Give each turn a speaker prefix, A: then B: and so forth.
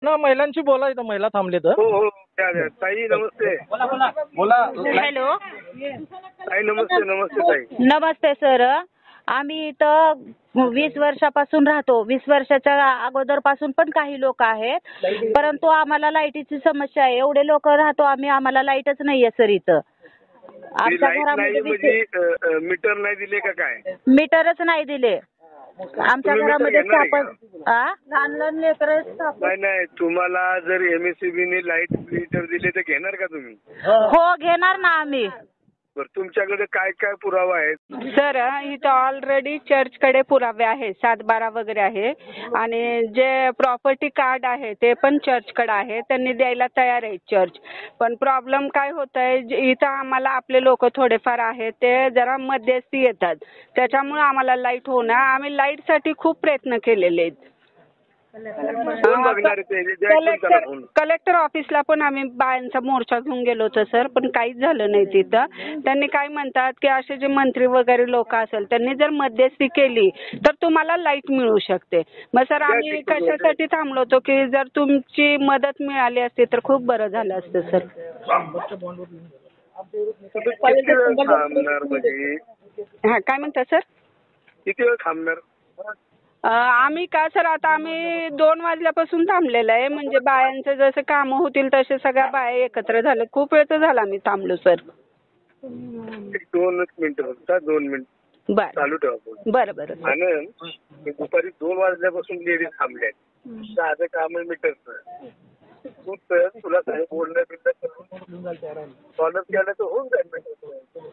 A: ना महिलांशी बोलायचं, महिला थांबले तर.
B: हो हो ताई नमस्ते.
A: बोला.
C: हॅलो.
B: ताई नमस्ते. नमस्ते ताई.
C: नमस्ते सर. आम्ही इथं 20 वर्षापासून राहतो. 20 वर्षाच्या अगोदरपासून पण काही लोक आहेत, परंतु आम्हाला लाईटीची समस्या आहे. एवढे लोक राहतो आम्ही, आम्हाला लाईटच नाहीये सर इथं. आमच्या
B: लाईट नाही
C: घरामध्ये
B: म्हणजे मीटर नाही दिले का काय?
C: मीटरच नाही दिले. आमच्या
B: तुम्ही
C: घरामध्ये
B: मीटर घेणार
C: लहान लहान लेकरं.
B: नाही तुम्हाला जर MSEB ने लाईट मीटर दिले तर घेणार का तुम्ही?
C: हो घेणार ना आम्ही.
B: बरं तुमच्याकडे काय काय पुरावा आहे?
D: सर इथं ऑलरेडी चर्चकडे पुरावे आहेत, 7/12 वगैरे आहे, आणि जे प्रॉपर्टी कार्ड आहे ते पण चर्चकडे आहे. त्यांनी द्यायला तयार आहे चर्च. पण प्रॉब्लेम काय होत आहे, इथं आम्हाला आपले लोक थोडेफार आहेत ते जरा मध्यस्थी येतात, त्याच्यामुळे आम्हाला लाईट होणं. आम्ही लाईटसाठी खूप प्रयत्न केलेले आहेत.
B: कोण बघणार आहे ते? द्या तुमचा फोन.
D: कलेक्टर ऑफिसला पण आम्ही बायांचा मोर्चा घेऊन गेलो होतो सर, पण काहीच झालं नाही तिथं. त्यांनी काय म्हणतात की असे जे मंत्री वगैरे लोक असेल त्यांनी जर मध्यस्थी केली तर तुम्हाला लाईट मिळू शकते. मग सर आम्ही कशासाठी थांबलो होतो की जर तुमची मदत मिळाली असती तर खूप बरं झालं असतं सर.
B: किती वेळ थांबणार म्हणजे?
D: हा काय म्हणता सर?
B: किती वेळ थांबणार?
D: आम्ही का सर आता आम्ही 2 वाजल्यापासून थांबलेलं आहे. म्हणजे बायांचं जसं कामं होतील तसे सगळ्या बाया एकत्र झालं. खूप वेळ झाला आम्ही थांबलो सर.
B: 2 मिनिटं फक्त 2 मिनिट
D: बरं
B: चालू ठेवा.
D: बरं बरं.
B: आणि दुपारी 2 वाजल्यापासून लेडीज थांबल्या आहेत. साधं काम आहे मीटरचं. तू तर तुला बोलणं बिलणं करून सॉल्व्ह केलं तर होऊन जाईल.